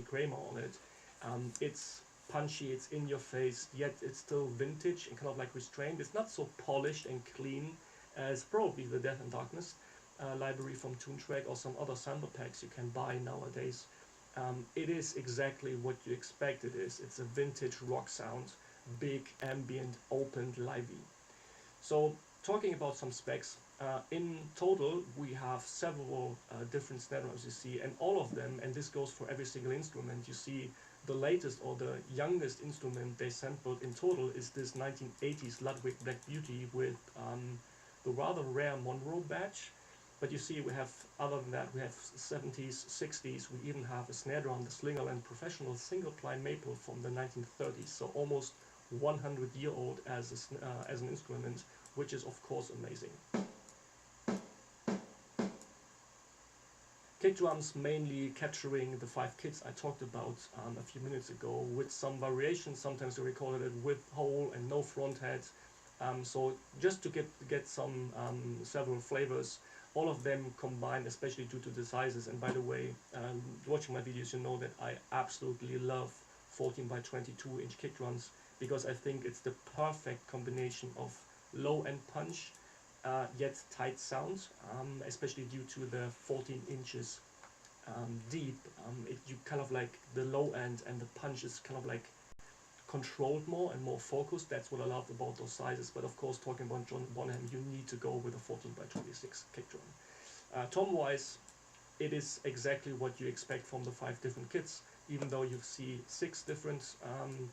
Kramer on it. It's punchy, it's in your face, yet it's still vintage and kind of like restrained. It's not so polished and clean as probably the Death and Darkness library from Toontrack or some other sample packs you can buy nowadays. It is exactly what you expect it is. It's a vintage rock sound, big, ambient, opened, lively. So talking about some specs, in total we have several different snare drums you see, and all of them, and this goes for every single instrument, you see the latest or the youngest instrument they sampled in total is this 1980s Ludwig Black Beauty with the rather rare Monroe badge. But you see we have, other than that, we have 70s, 60s, we even have a snare drum, the Slingerland Professional single ply maple from the 1930s, so almost 100-year-old as an instrument, which is of course amazing. Kick drums mainly capturing the 5 kits I talked about a few minutes ago, with some variations. Sometimes they recorded it with hole and no front head. So just to get some several flavors, all of them combined, especially due to the sizes. And by the way, watching my videos, you know that I absolutely love 14 by 22 inch kick drums, because I think it's the perfect combination of low end punch, yet tight sound, especially due to the 14 inches deep. You kind of like the low end and the punch is kind of like controlled more and more focused. That's what I love about those sizes. But of course, talking about John Bonham, you need to go with a 14 by 26 kick drum. Tom wise, it is exactly what you expect from the 5 different kits. Even though you see 6 different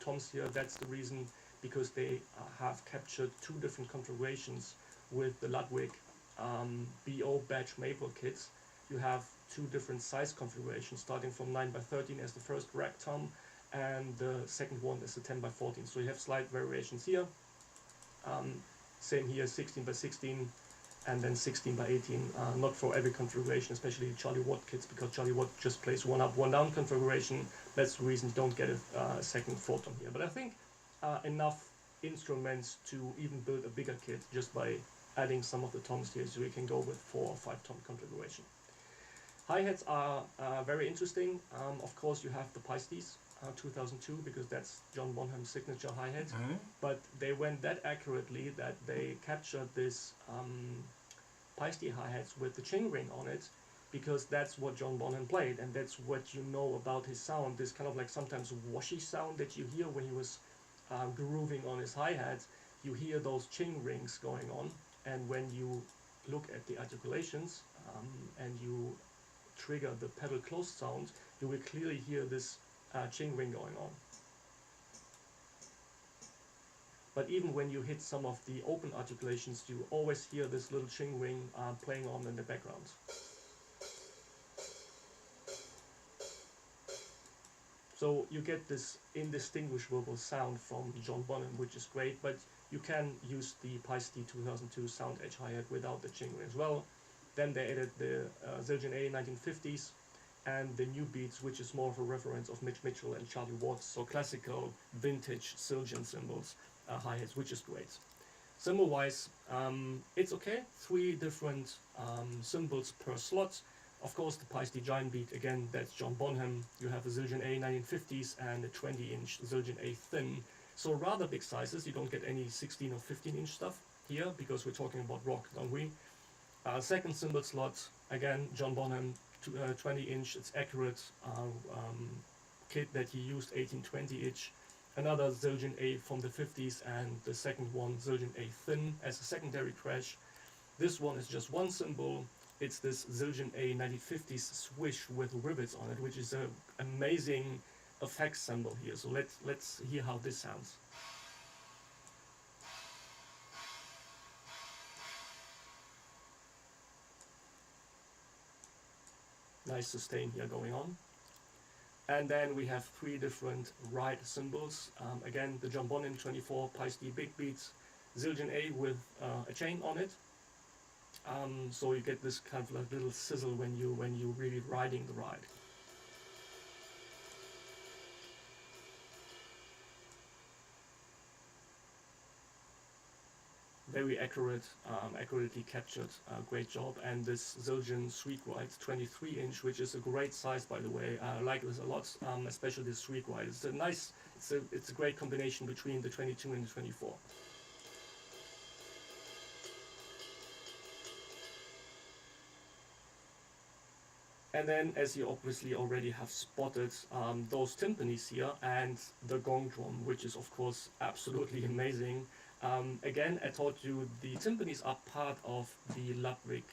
toms here, that's the reason, because they have captured 2 different configurations with the Ludwig BO badge maple kits. You have 2 different size configurations, starting from 9 by 13 as the first rack tom, and the second one is the 10 by 14. So you have slight variations here. Same here, 16 by 16, and then 16 by 18. Not for every configuration, especially Charlie Watt kits, because Charlie Watt just plays one up, one down configuration. That's the reason you don't get a second 4 tom here. But I think enough instruments to even build a bigger kit just by adding some of the toms here, so we can go with 4 or 5 tom configuration. Hi-hats are very interesting. Of course, you have the Paisties 2002, because that's John Bonham's signature hi-hat. But they went that accurately that they captured this Paisty hi-hats with the ching ring on it, because that's what John Bonham played, and that's what you know about his sound. This kind of like sometimes washy sound that you hear when he was grooving on his hi-hat. You hear those ching rings going on, and when you look at the articulations and you trigger the pedal closed sound, you will clearly hear this ching ring going on. But even when you hit some of the open articulations, you always hear this little ching ring playing on in the background. So you get this indistinguishable sound from John Bonham, which is great, but you can use the Paisty 2002 Sound Edge hi-hat without the ching ring as well. Then they added the Zildjian A 1950s and the New Beats, which is more of a reference of Mitch Mitchell and Charlie Watts, so classical vintage Zildjian cymbals, hi-hats, which is great. Cymbal-wise, it's okay, 3 different cymbals per slot. Of course, the Paisty Giant Beat, again, that's John Bonham. You have a Zildjian A 1950s and a 20-inch Zildjian A thin. So rather big sizes. You don't get any 16 or 15-inch stuff here, because we're talking about rock, don't we? Second cymbal slot, again, John Bonham, 20-inch. It's accurate kit that he used, 1820-inch. Another Zildjian A from the 50s, and the second one, Zildjian A thin, as a secondary crash. This one is just one cymbal. It's this Zildjian A 1950s swish with rivets on it, which is an amazing effects cymbal here. So let's hear how this sounds. Nice sustain here going on. And then we have 3 different ride cymbals. Again, the John Bonham 24 Paisty big beats, Zildjian A with a chain on it. So you get this kind of like little sizzle when you really riding the ride. very accurately captured, great job. And this Zildjian Sweet Ride 23-inch, which is a great size, by the way. I like this a lot, especially this Sweet Ride. It's a nice, it's a great combination between the 22 and the 24. And then, as you obviously already have spotted, those timpanis here and the gong drum, which is of course absolutely amazing. Again, I told you the timpanis are part of the Ludwig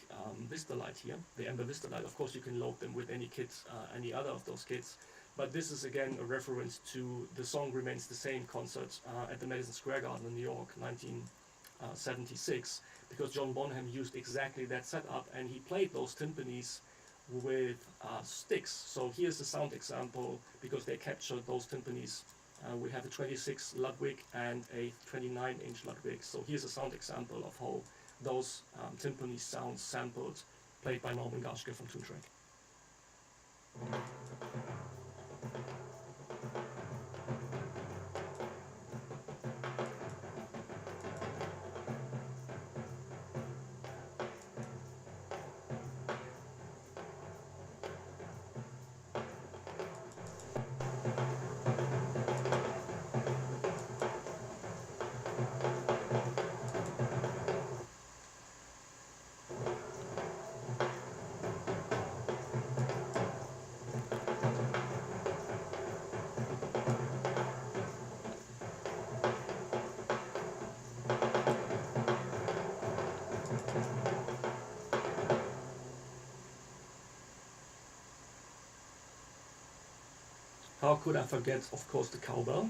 Vistalite here, the Amber Vistalite. Of course, you can load them with any kit, any other of those kits. But this is again a reference to The Song Remains the Same concert at the Madison Square Garden in New York, 1976, because John Bonham used exactly that setup, and he played those timpanis with sticks. So here's a sound example, because they captured those timpanis. We have a 26 Ludwig and a 29-inch Ludwig. So here's a sound example of how those timpani sounds sampled, played by Norman Gaschke from Toontrack. How could I forget, of course, the cowbell?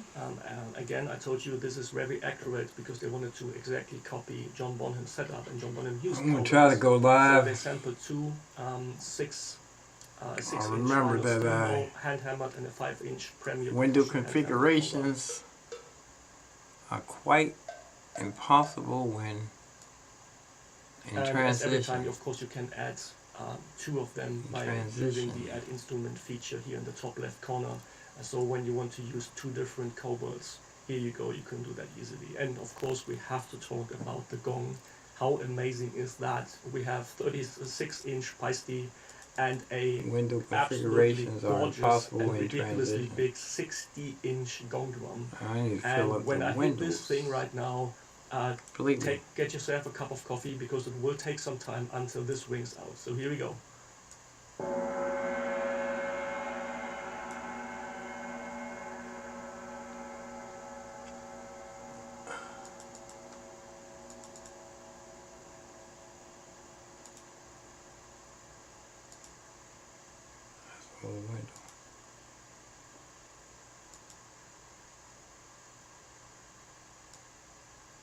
Again, I told you this is very accurate because they wanted to exactly copy John Bonham's setup, and John Bonham used. I'm gonna try to go live. So they sampled two 6-inch hand hammered and a 5-inch Premier. Window configurations are quite impossible when in transition. Every time, of course, you can add two of them by using the Add Instrument feature here in the top left corner. So when you want to use two different cowbells, here you go, you can do that easily. And of course, we have to talk about the gong. How amazing is that? We have 36-inch Paiste and a window configurations are impossible and in ridiculously transition. big 60-inch gong drum. I need to fill And up when the I hit windows. this thing right now, get yourself a cup of coffee, because it will take some time until this rings out. So here we go. Window.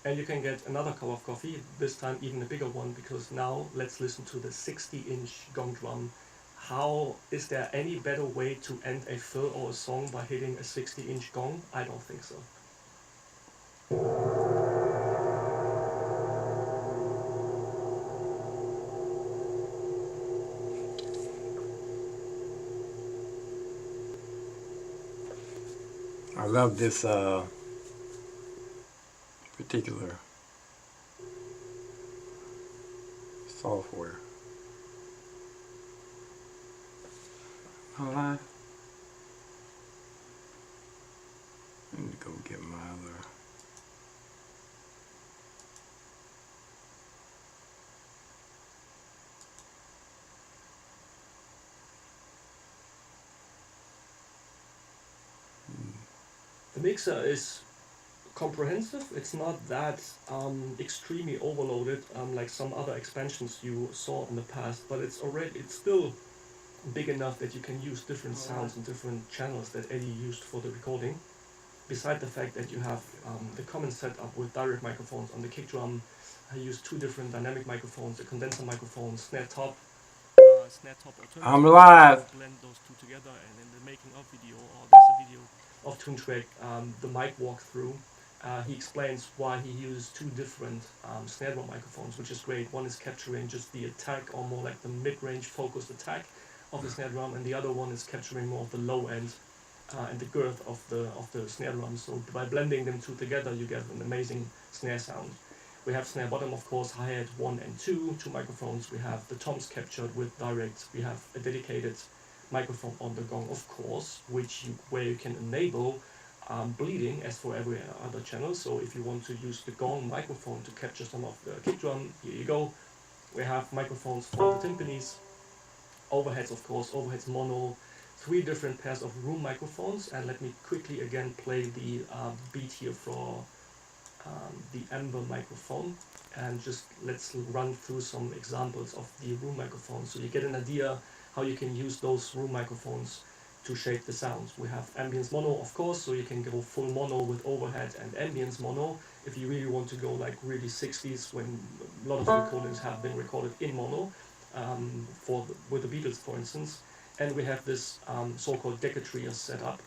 And you can get another cup of coffee, this time even a bigger one, because now let's listen to the 60-inch gong drum. How is there any better way to end a fill or a song by hitting a 60-inch gong? I don't think so. I love this particular software. Am I live? I need to go get my other. The mixer is comprehensive. It's not that extremely overloaded like some other expansions you saw in the past, but it's still big enough that you can use different sounds and different channels that Eddie used for the recording. Beside the fact that you have the common setup with direct microphones on the kick drum, I used two different dynamic microphones, a condenser microphone, snare top alternative. I'm live. Blend those two together, and in the making of video, or there's a video of Toontrack, the mic walkthrough, he explains why he used two different snare drum microphones, which is great. One is capturing just the attack, or more like the mid-range focused attack of the snare drum, and the other one is capturing more of the low end and the girth of the snare drum. So by blending them two together, you get an amazing snare sound. We have snare bottom, of course, hi-hat 1 and 2 microphones. We have the toms captured with direct. We have a dedicated microphone on the gong, of course, where you can enable bleeding as for every other channel. So if you want to use the gong microphone to capture some of the kick drum, here you go. We have microphones for the timpanis, overheads, of course, overheads mono, 3 different pairs of room microphones. And let me quickly again play the beat here for the amber microphone, and just let's run through some examples of the room microphones so you get an idea how you can use those room microphones to shape the sounds. We have ambience mono, of course, so you can go full mono with overhead and ambience mono if you really want to go like really 60s, when a lot of recordings have been recorded in mono, with the Beatles, for instance. And we have this so-called Decatrier setup,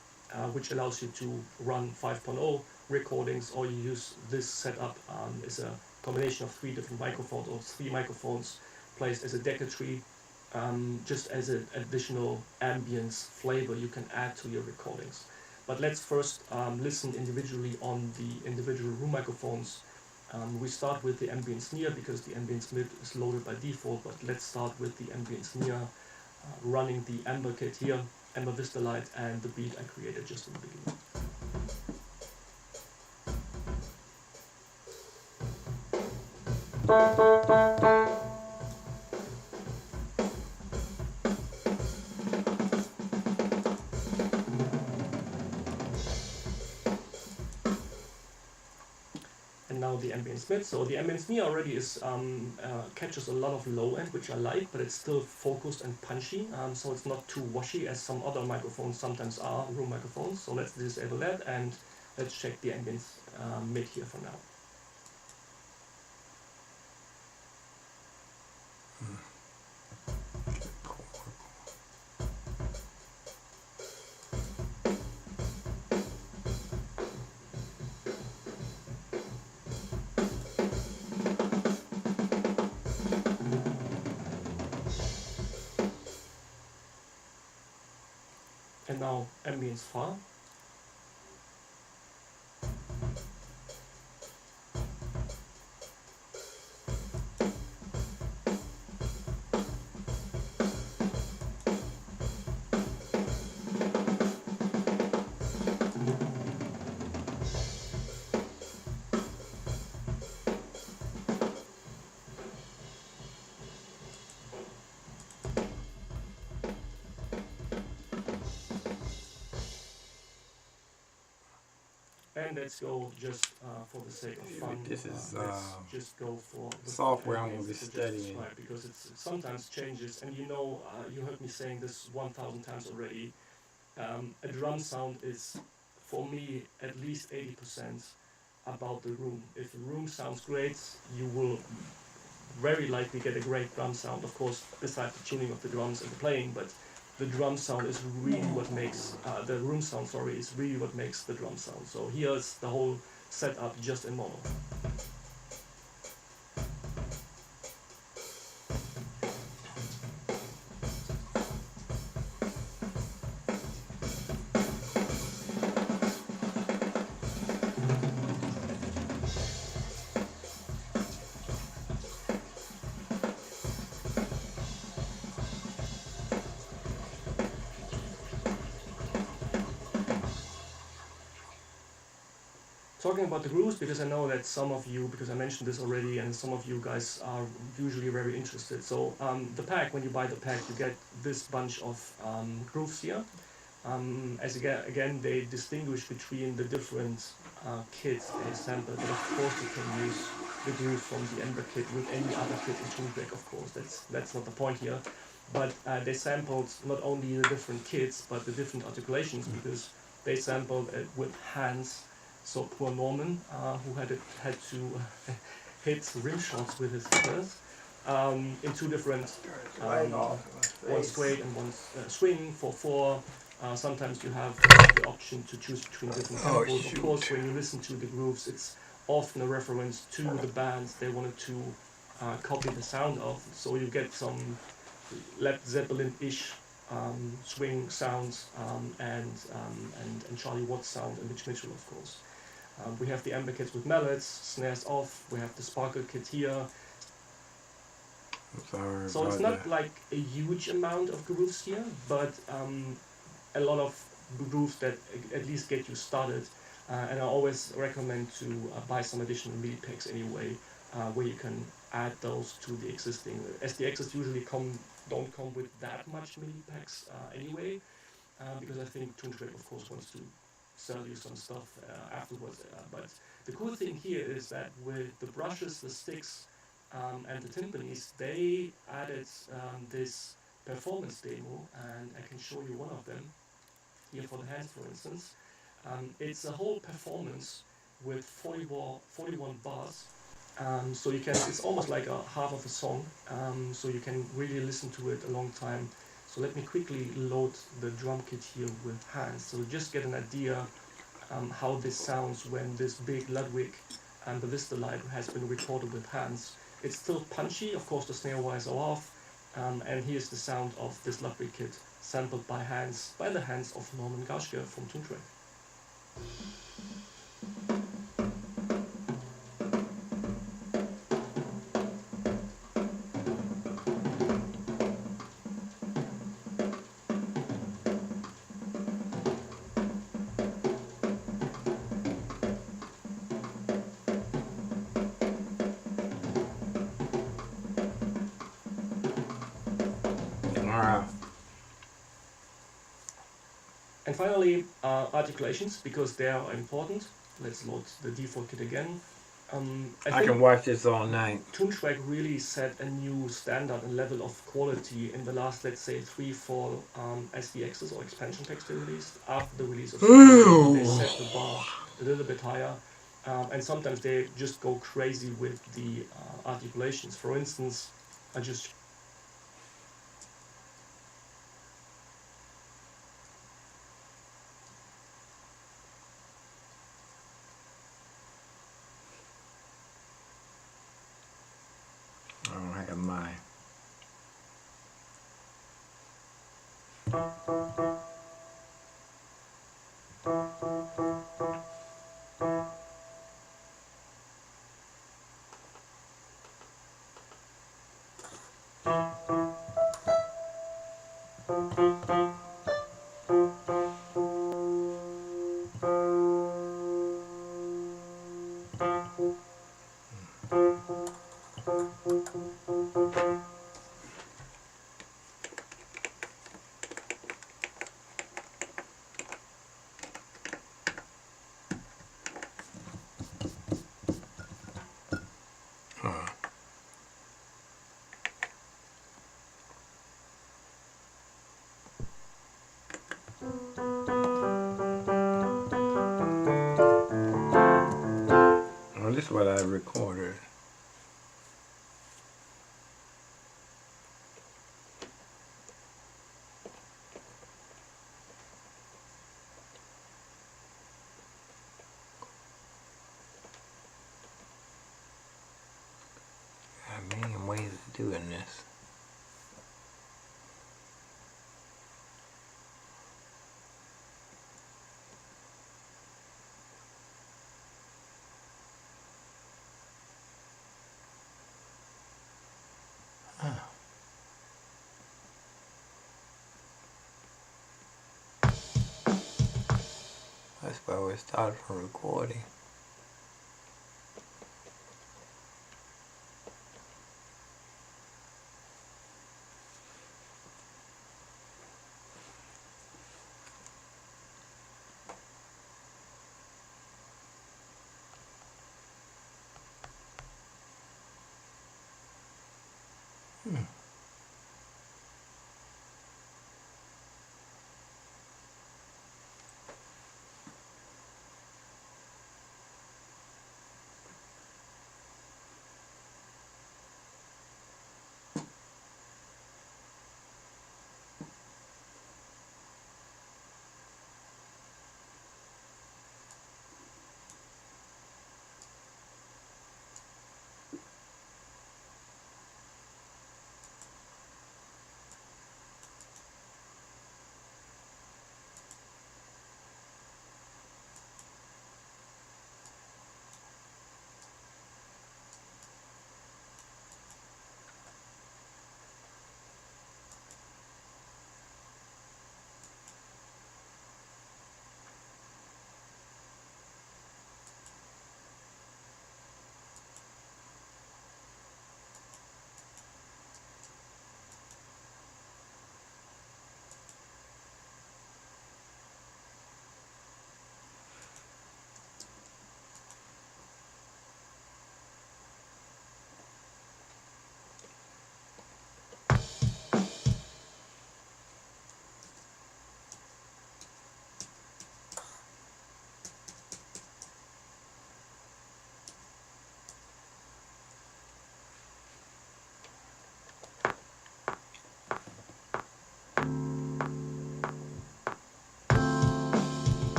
which allows you to run 5.0 recordings, or you use this setup is a combination of 3 different microphones, or 3 microphones placed as a Decatree, just as an additional ambience flavor you can add to your recordings. But let's first listen individually on the individual room microphones. We start with the ambience near because the ambience mid is loaded by default, but let's start with the ambience near, running the Amber kit here, Amber Vista Light, and the beat I created just in the beginning. And now the ambience mid. So the ambience near already is catches a lot of low end, which I like, but it's still focused and punchy. So it's not too washy as some other microphones sometimes are, room microphones. So let's disable that and let's check the ambience mid here for now. And now ambience far. And let's go just for the sake of fun. This is let's just go for the software I'm ambience gonna be that I just studying. described, because it sometimes changes, and you know, you heard me saying this 1,000 times already. A drum sound is, for me, at least 80% about the room. If the room sounds great, you will very likely get a great drum sound. Of course, besides the tuning of the drums and the playing, but the drum sound is really what makes the room sound. Sorry, is really what makes the drum sound. So here's the whole setup just in mono. Talking about the grooves, because I know that some of you, because I mentioned this already, and some of you guys are usually very interested. So the pack, when you buy the pack, you get this bunch of grooves here. As again, they distinguish between the different kits they sample, but of course you can use the groove from the Ember kit with any other kit in TuneDeck, of course. That's not the point here. But they sampled not only the different kits, but the different articulations, because they sampled it with hands. So poor Norman, who had to hit rim shots with his fingers in 2 different, one straight and one swing for 4. Sometimes you have the option to choose between different tempos. Of course, when you listen to the grooves, it's often a reference to the bands they wanted to copy the sound of. So you get some Led Zeppelin-ish swing sounds and Charlie Watts sound, and Mitch Mitchell, of course. We have the amber kits with mallets, snares off. We have the sparkle kit here. Sorry So it's about not that. like a huge amount of grooves here, but a lot of grooves that at least get you started. And I always recommend to buy some additional MIDI packs anyway, where you can add those to the existing. SDXs usually don't come with that much MIDI packs anyway, because I think Toontrack, of course, wants to sell you some stuff afterwards. But the cool thing here is that with the brushes, the sticks, and the timpanis, they added this performance demo, and I can show you one of them here for the hands, for instance. It's a whole performance with 41 bars. So you can, it's almost like a half of a song. So you can really listen to it a long time. So let me quickly load the drum kit here with hands. So just get an idea how this sounds when this big Ludwig and the Vista Light has been recorded with hands. It's still punchy, of course the snare wires are off, and here's the sound of this Ludwig kit sampled by the hands of Norman Gaschke from Toontrack. Alright. And finally, articulations, because they are important. Let's load the default kit again. I can watch this all night. Toontrack really set a new standard and level of quality in the last, let's say, 3-4 SDXs or expansion packs they released. After the release of Super, they set the bar a little bit higher, and sometimes they just go crazy with the articulations. For instance, I just I don't have mine. Well, this is what I recorded. There are a million ways of doing this. That's why we started from recording.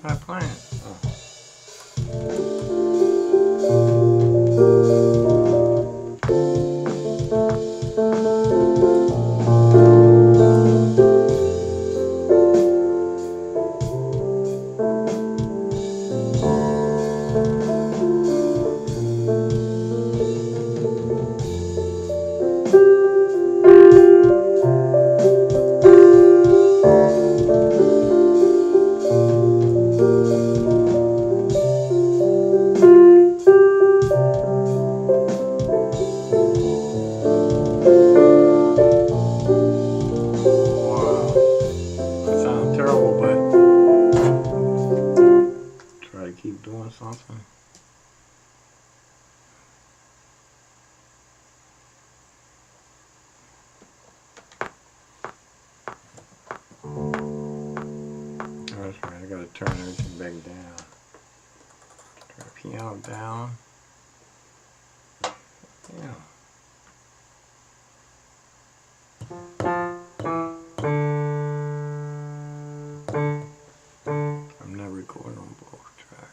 Not playing. Oh. Keep doing something. That's right, I gotta turn everything back down. Turn the piano down. Yeah. I'm not recording on both tracks.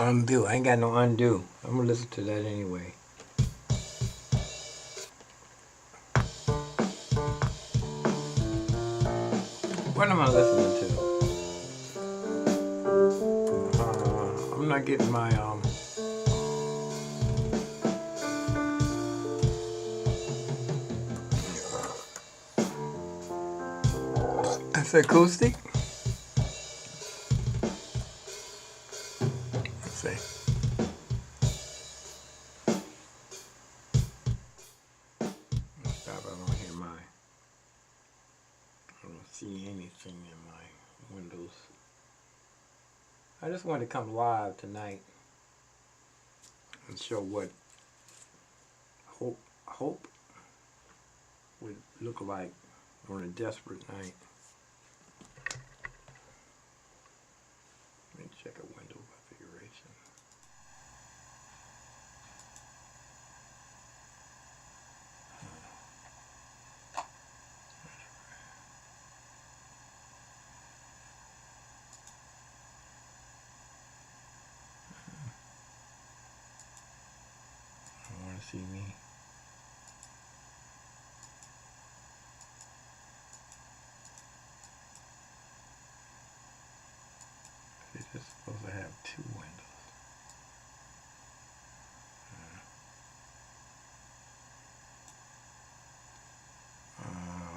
Undo. I ain't got no undo. I'm gonna listen to that anyway. What am I listening to? I'm not getting my That's acoustic. Let's see. Stop. I don't hear my. I don't see anything in my windows. I just wanted to come live tonight and show what hope would look like on a desperate night. Let me check a window configuration. I want to see me. It's just supposed to have two windows.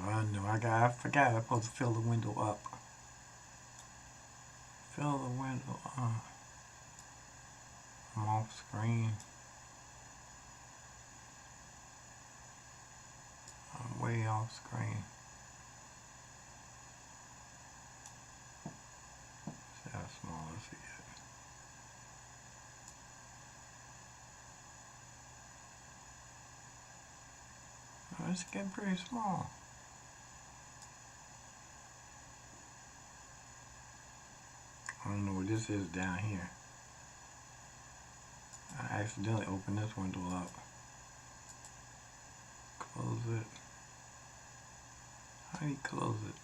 I know. I forgot. I'm supposed to fill the window up. Fill the window up. I'm off screen. I'm way off screen. See how small is it? Oh, it's getting pretty small. I don't know what this is down here. I accidentally opened this window up. Close it. How do you close it?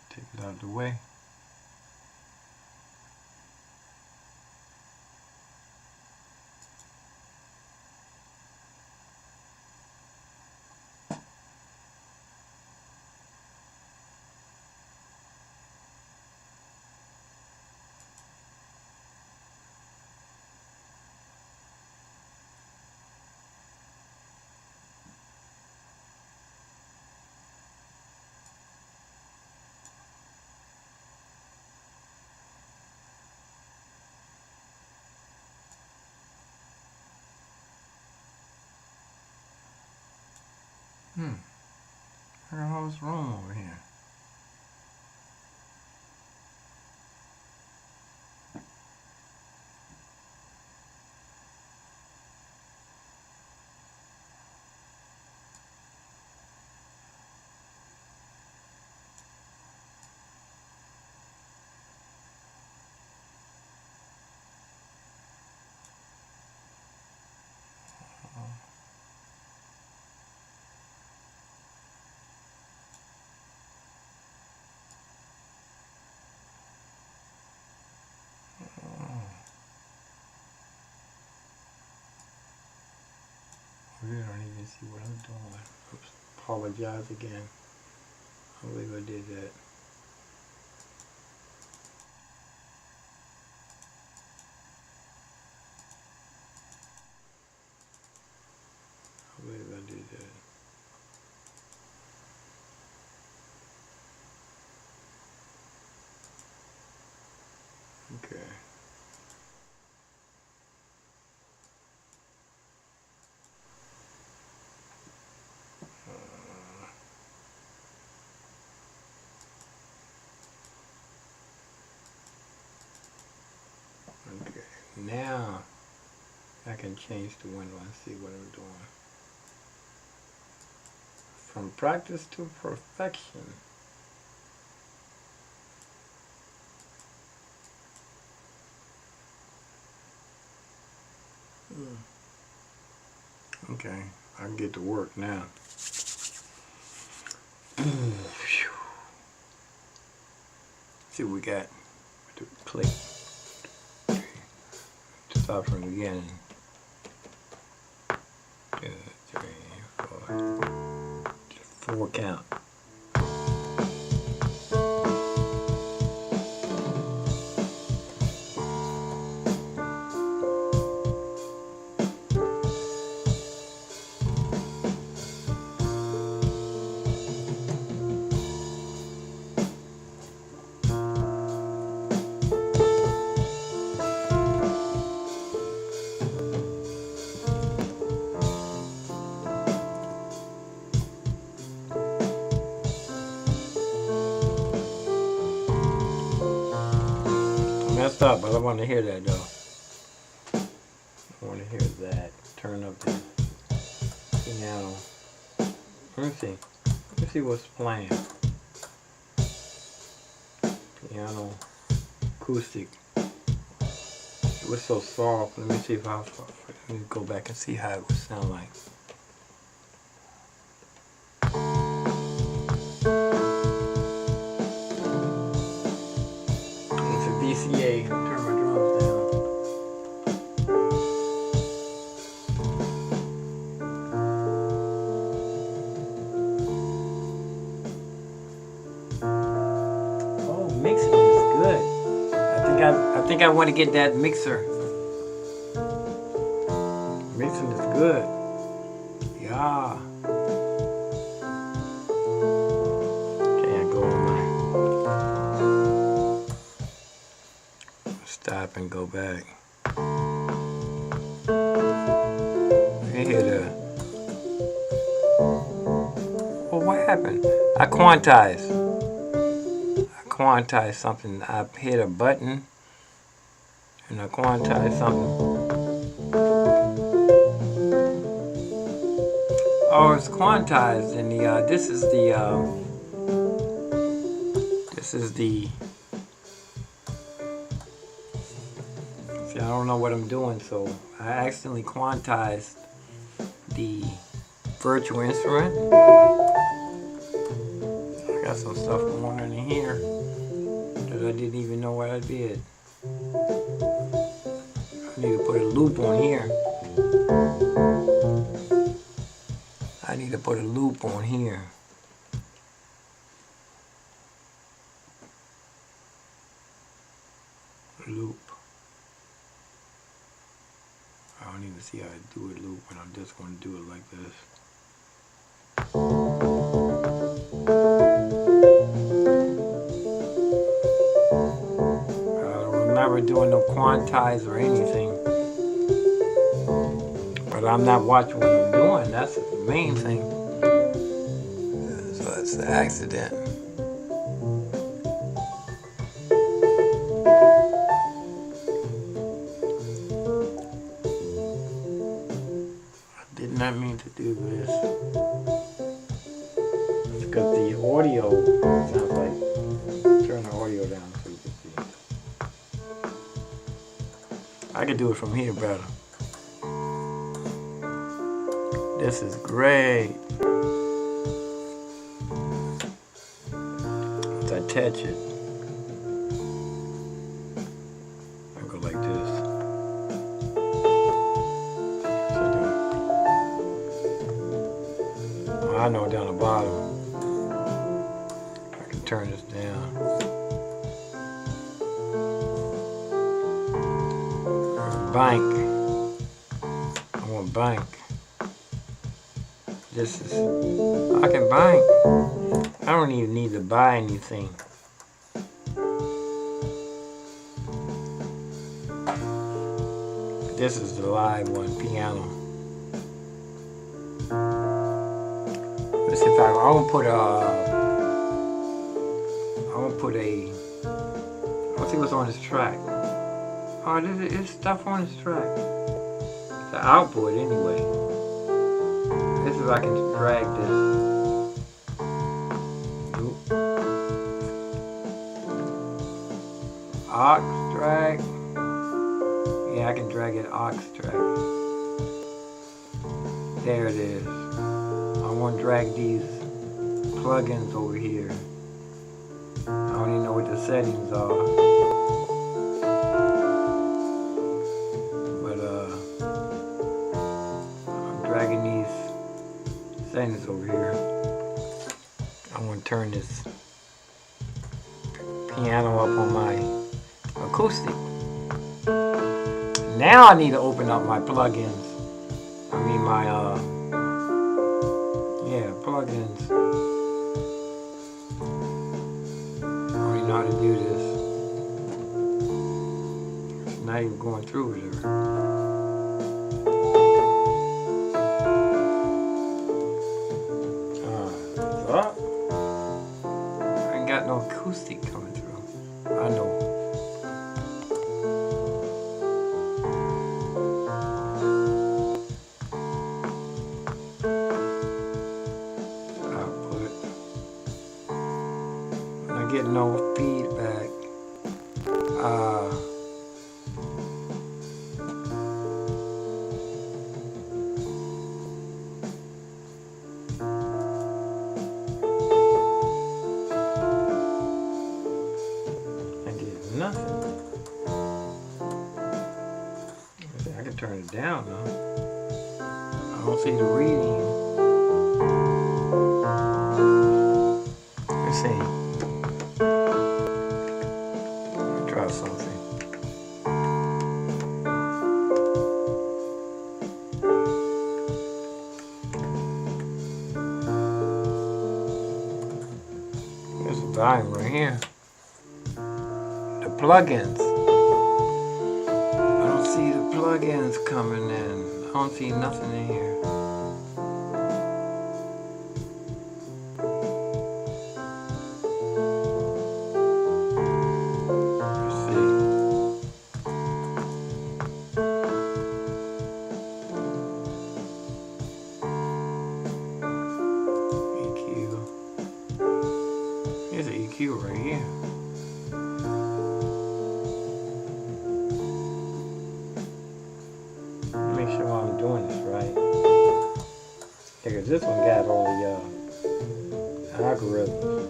Take it out of the way. I don't know what's wrong over here. You don't even see what I'm doing. Oops. Apologize again. I believe I did that. I believe I did that. Okay. Okay. Now I can change the window and see what I'm doing. From practice to perfection. Okay, I can get to work now. See what we got. Click. Start from the beginning. 2, 3, 4. 4 count. Messed up, but I want to hear that though. I want to hear that. Turn up the piano. Let me see. Let me see what's playing. Piano, acoustic. It was so soft. Let me see if let me go back and see how it would sound like. DCA, turn my drums down. Oh, mixing is good. I think I want to get that mixer. Mixing is good. Yeah. Stop and go back. You hear the... Well, what happened? I quantized something. I hit a button and I quantized something. Oh, it's quantized, and this is the See, I don't know what I'm doing, so I accidentally quantized the virtual instrument. I got some stuff going on in here that I didn't even know what I did. I need to put a loop on here. I need to put a loop on here. Loop. I don't even see how to do it loop, and I'm just going to do it like this. I don't remember doing no quantize or anything. But I'm not watching what I'm doing. That's the main thing. That's an accident. I did not mean to do this. Because the audio sounds like, turn the audio down so you can see. I could do it from here better. This is great. Once I touch it, I go like this. Well, I know down the bottom. I can turn this down. Bank. I want bank. This is, I can bank. I don't even need to buy anything. This is the live one, piano. Let's see if I want to put let's see what's on this track. Oh, there's stuff on this track. The output anyway. This is, I can drag this. Oop. Aux drag. Yeah, I can drag it, aux drag. There it is. I want to drag these plugins over here. I don't even know what the settings are. But I'm dragging these settings over here. I want to turn this piano up on my acoustic. Now I need to open up my plugins. I mean my plugins. I don't even know how to do this. It's not even going through there. Up. I ain't got no acoustic coming through. I know. Output. I get no feedback. Nothing. I can turn it down though. I don't see the reading. Let's see. Let me try something. There's a volume right here. Plugins. I don't see the plugins coming in. I don't see nothing in here. Let's see. EQ. Here's an EQ right here. Make sure I'm doing this right. Because this one got all the algorithms.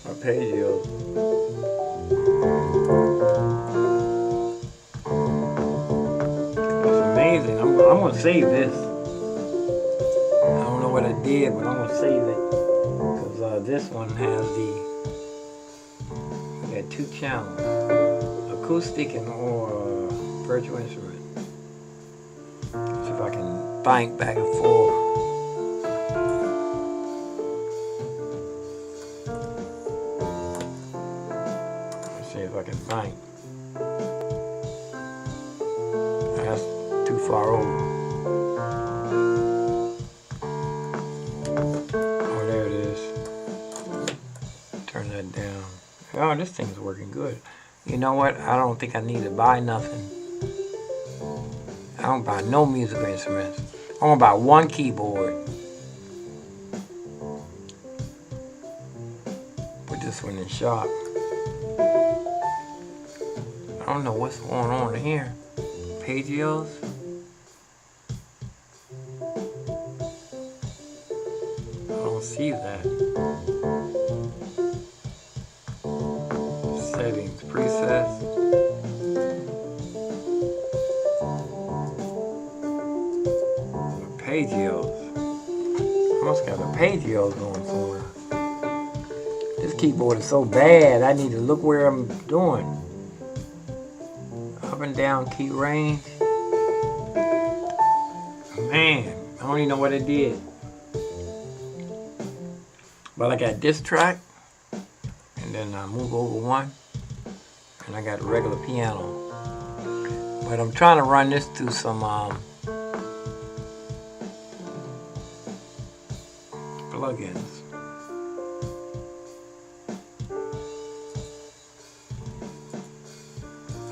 Arpeggio. That's amazing. I'm gonna save this. I don't know what I did, but I'm gonna save it. Because this one has got 2 channels, acoustic and or virtual instrument. See if I can bank back and forth. Let's see if I can bank. That's too far over. Oh, this thing's working good. You know what? I don't think I need to buy nothing. I don't buy no musical instruments. I'm gonna buy one keyboard. Put this one in shop. I don't know what's going on here. Pagios. I don't see that. Settings, presets. Pagios. I must got the Pagios going somewhere. This keyboard is so bad, I need to look where I'm doing. Up and down key range. Man, I don't even know what it did. But I got this track, and then I move over one, and I got a regular piano. But I'm trying to run this through some plugins.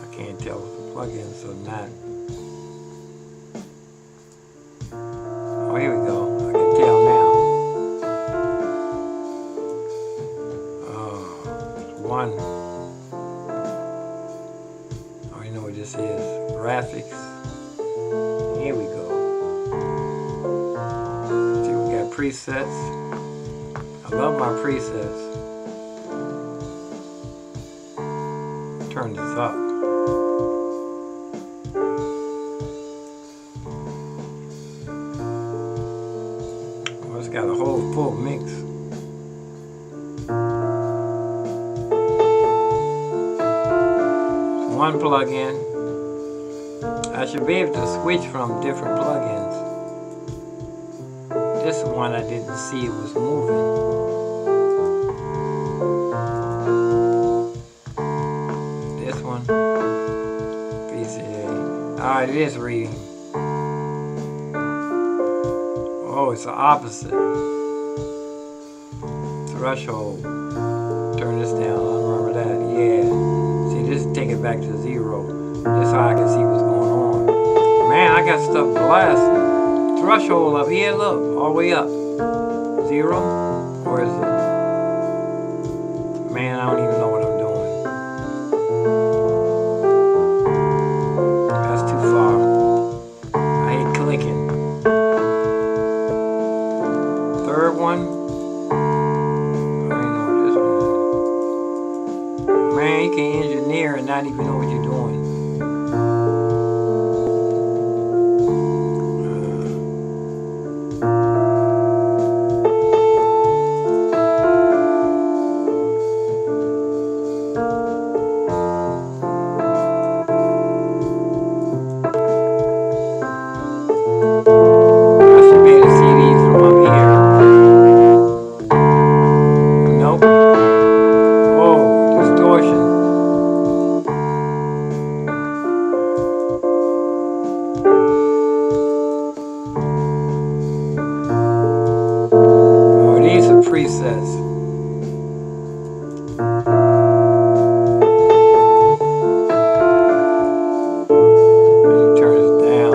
I can't tell if the plugins or not. Oh, here we go. I can tell now. Oh, one. Oh, you know what this is? Graphics. Here we go. See, we got presets. I love my presets. Turn this up. Oh, it's got a whole full mix. It's one plugin. I should be able to switch from different plugins. This one I didn't see it was moving. This one, PCA. Alright, it is reading. Oh, it's the opposite. Threshold. Turn this down. I remember that. Yeah. See, this take it back to 0. This is how I can see what's going on. Man, I got stuff blasting. Threshold up here, look, all the way up. 0? Or is it? Man, I don't even know what I'm doing. That's too far. I hate clicking. Third one. I don't even know what this one is. Man, you can engineer and not even know what you're doing. Presets. And turn it down.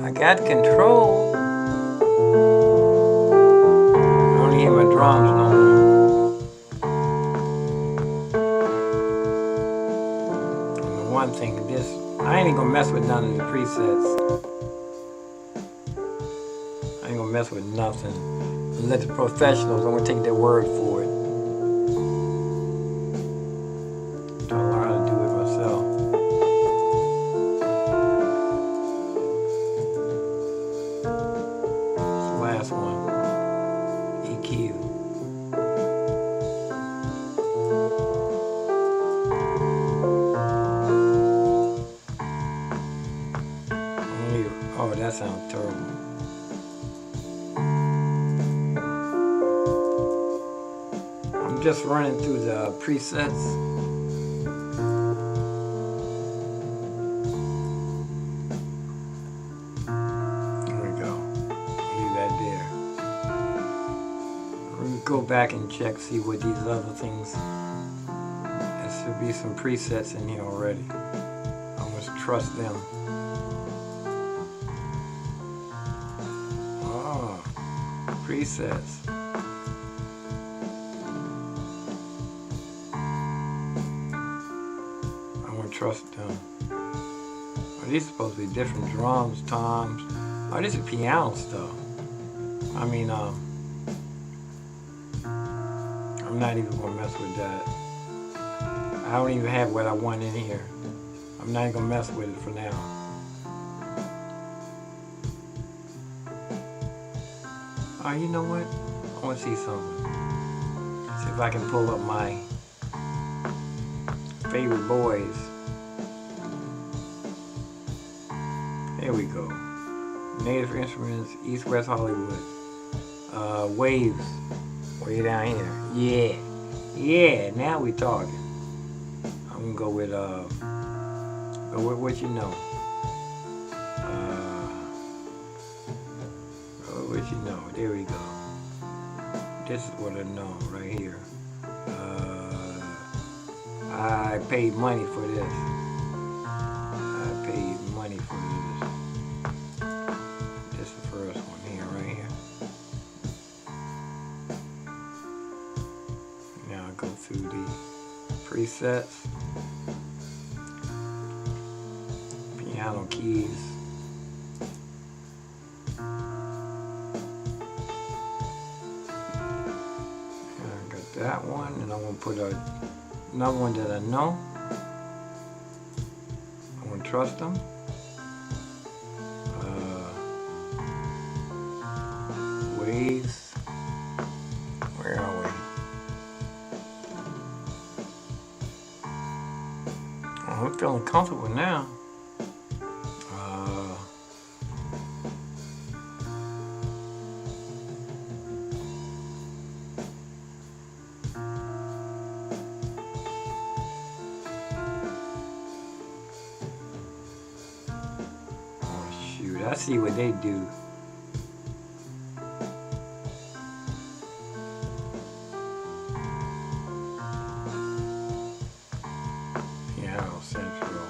I got control. I don't hear my drums no more. And the one thing, this, I ain't gonna mess with none of the presets. I ain't gonna mess with nothing. Let the professionals, I'm gonna take their word for it. Trying to learn how to do it myself. This last one, EQ. Oh, that sounds terrible. Just running through the presets. There we go. Leave that there. back and check, see what these other things. There should be some presets in here already. I must trust them. Oh, presets. I want to trust them. Oh, these are supposed to be different drums, toms. Oh, this is piano stuff. I mean, I'm not even gonna mess with that. I don't even have what I want in here. I'm not even gonna mess with it for now. Oh, you know what? I want to see something. See if I can pull up my favorite boys. There we go. Native Instruments, East West Hollywood. Waves. Way down here. Yeah. Yeah, now we talking. I'm gonna go with what you know. Go with what you know. There we go. This is what I know right here. I paid money for this. I paid money for this. This is the first one here, right here. Now I go through the presets. Piano keys. I got that one, and I'm gonna put another one that I know. I'm gonna trust them. Waves. Where are we? Oh, I'm feeling comfortable now. I see what they do. Piano Central.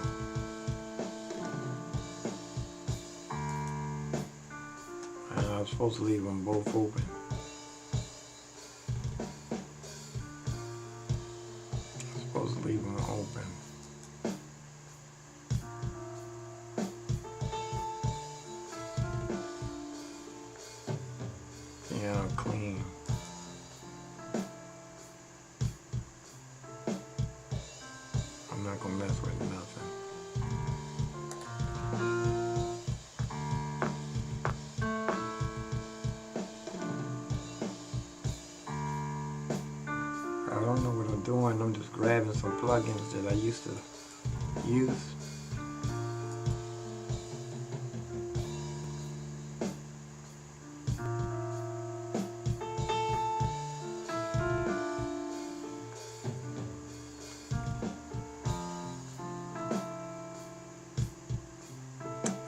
I was supposed to leave them both open. I'm supposed to leave them open. Clean. I'm not gonna mess with nothing. I don't know what I'm doing. I'm just grabbing some plugins that I used to use.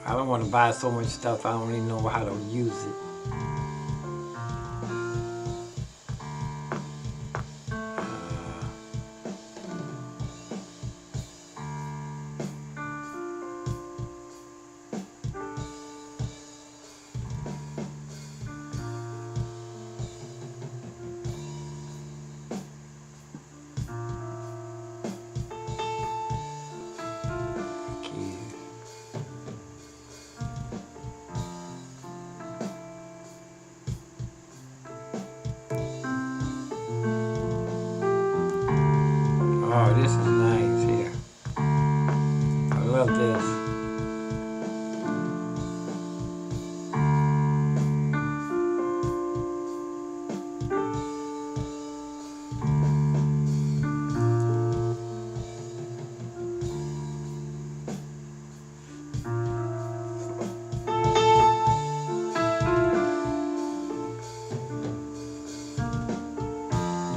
I don't want to buy so much stuff I don't even know how to use it. Oh, this is nice here. I love this.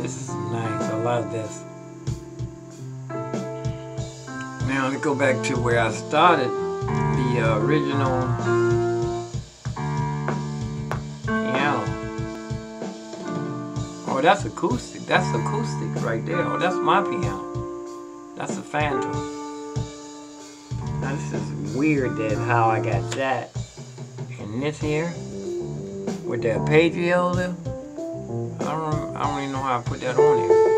This is nice. I love this. Now to go back to where I started, the original piano. Oh, that's acoustic. That's acoustic right there. Oh, that's my piano. That's a Phantom. Now this is weird that how I got that in this here with that arpeggio there. I don't even know how I put that on here.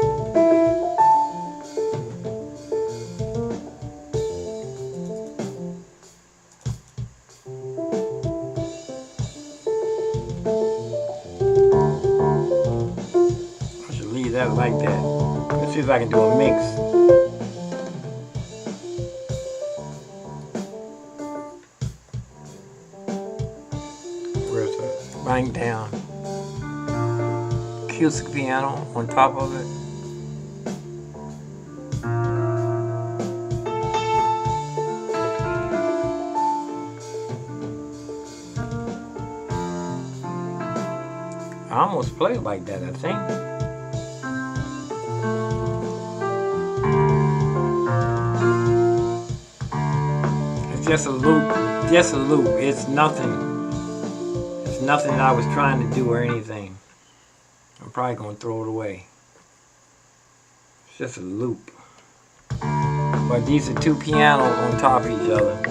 I should leave that like that. Let's see if I can do a mix. Where's the bang down? Acoustic piano on top of it. I almost played like that, I think. It's just a loop. Just a loop. It's nothing. It's nothing that I was trying to do or anything. I'm probably going to throw it away. It's just a loop. But these are two pianos on top of each other.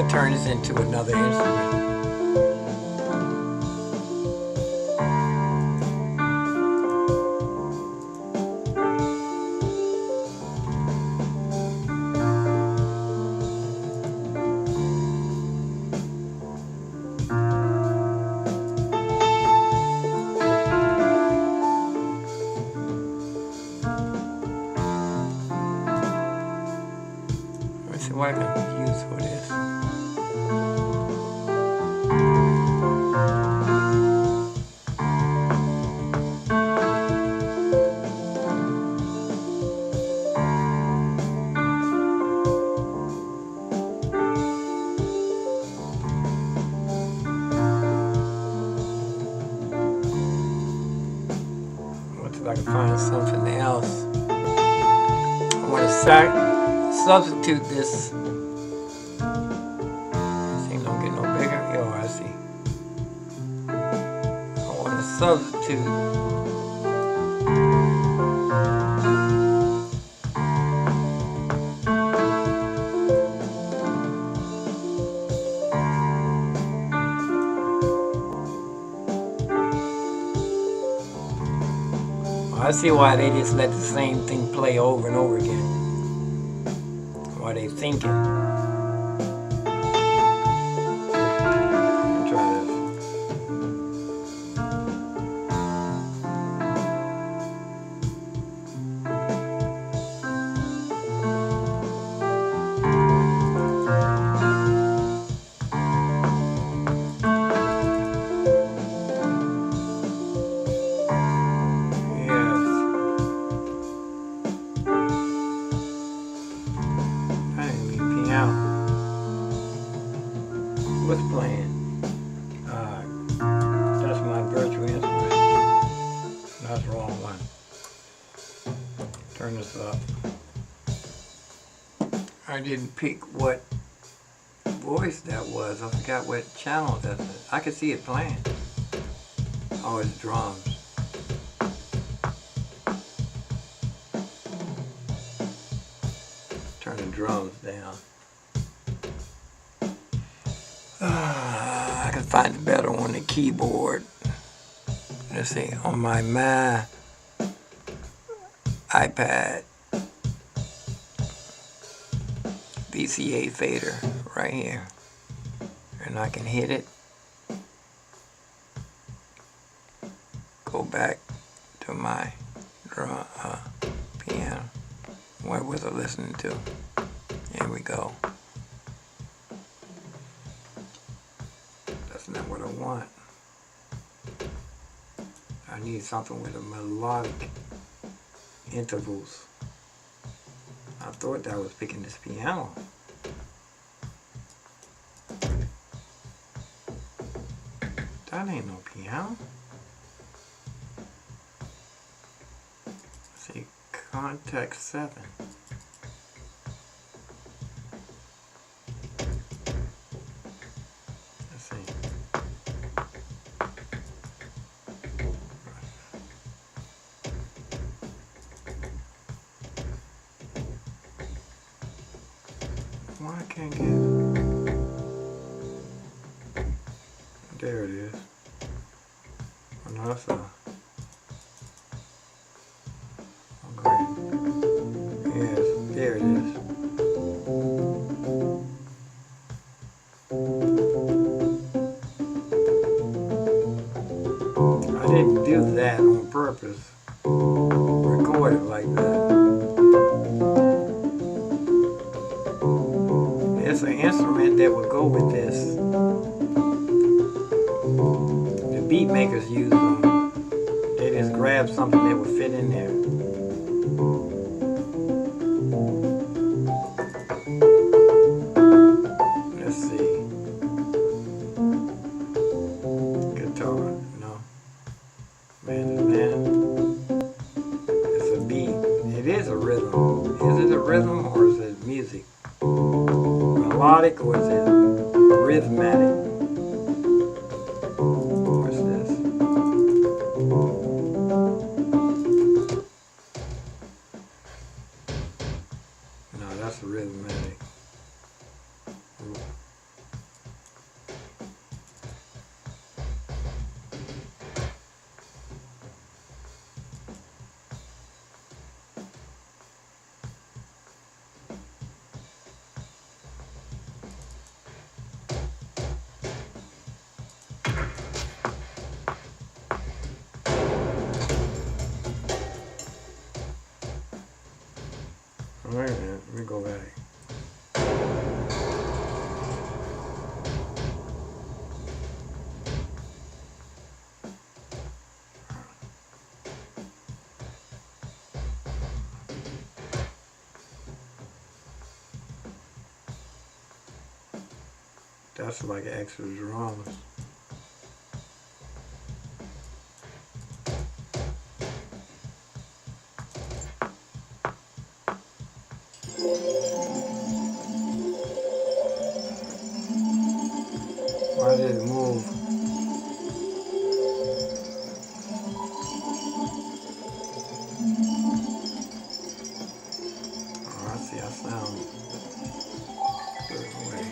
Turn this into another instrument. Let's see what I can use for this. If I can find something else. I want to substitute this. This thing don't get no bigger. Yo, I see. I want to substitute. I see why they just let the same thing play over and over again. Why they thinking. Let me try this. what's playing? That's my virtual instrument. That's the wrong one. Turn this up. I didn't pick what voice that was. I forgot what channel that's it. I could see it playing. Oh, it's drums. Turn the drums down. I can find it better on the keyboard. Let's see, on my iPad. VCA fader right here. And I can hit it. Go back to my piano. What was I listening to? Here we go. That's not what I want. I need something with a melodic intervals. I thought that was picking this piano. That ain't no piano. Let's see, contact 7. Let's see. Why I can't get it? There it is. Oh, no, that's okay. Yes, there it is. I didn't do that on purpose. Record it like that. It's an instrument that would go with this. The beat makers use them. They just grab something that would fit in there. Let's see. Guitar, no. Man. It's a beat. It is a rhythm. Is it a rhythm or is it music? Melodic or is it rhythmatic? What's this? No, that's rhythmatic. Wait a minute, let me go back. That's like extra drums. Why did it move? Oh, I see, I sound a certain way.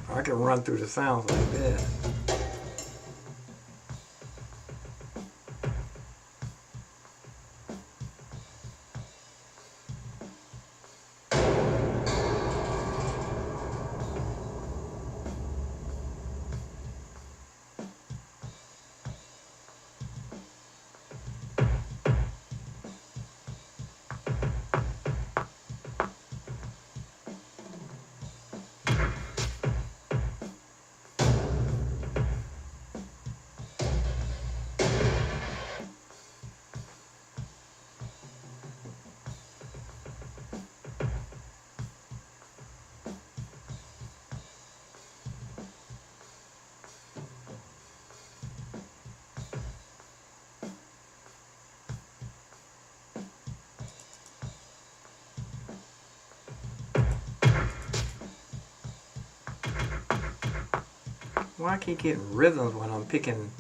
I can run through the sounds like this. Why I keep getting rhythms when I'm picking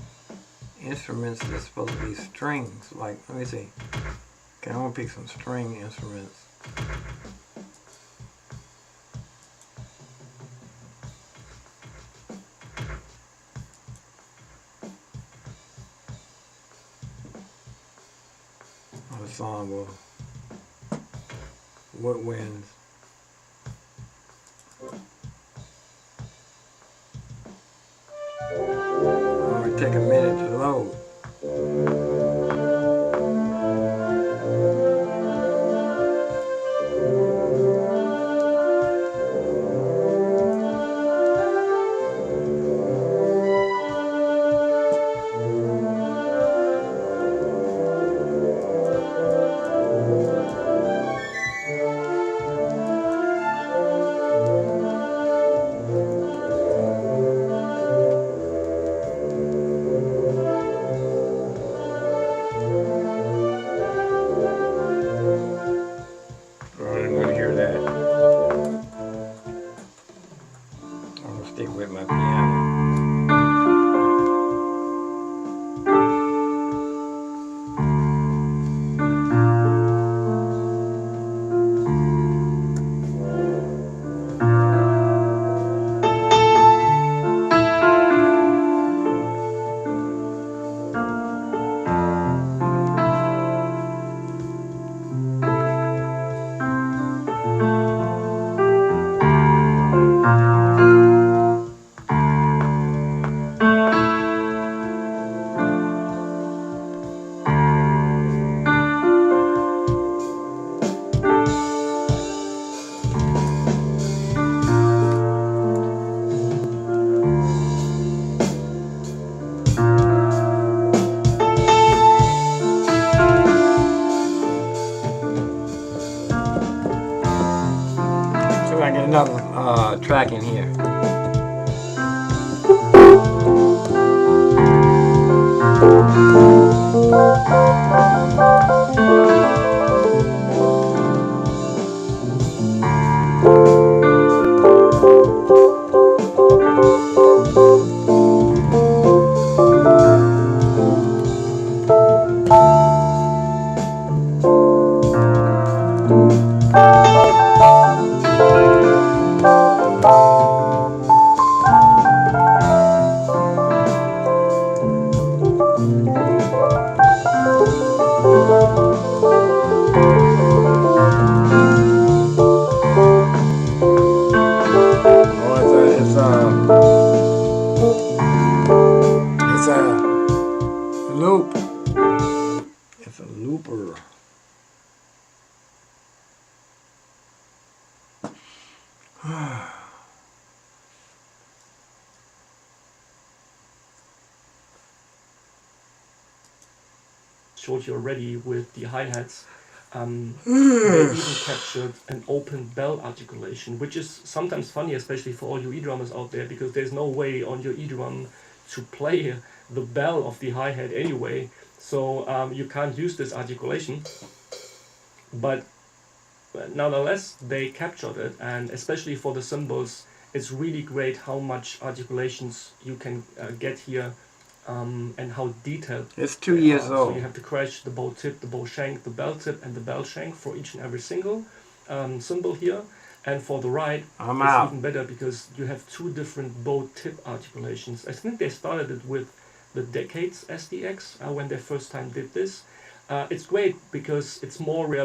instruments that's supposed to be strings? Like, let me see. Okay, I want to pick some string instruments. Ensemble. Woodwinds. Oh, it take a minute to load. Stick with my piano. I get another track in here. It's a loop. It's a looper. Showed you already with the hi-hats. They even captured an open bell articulation, which is sometimes funny, especially for all you E-drummers out there, because there's no way on your E-drum to play the bell of the hi-hat anyway, so you can't use this articulation. But nonetheless, they captured it, and especially for the cymbals, it's really great how much articulations you can get here. And how detailed it's 2 years old. So you have the crash, the bow tip, the bow shank, the bell tip, and the bell shank for each and every single cymbal here. And for the ride, it's even better because you have two different bow tip articulations. I think they started it with the Decades SDX when they first time did this. It's great because it's more realistic.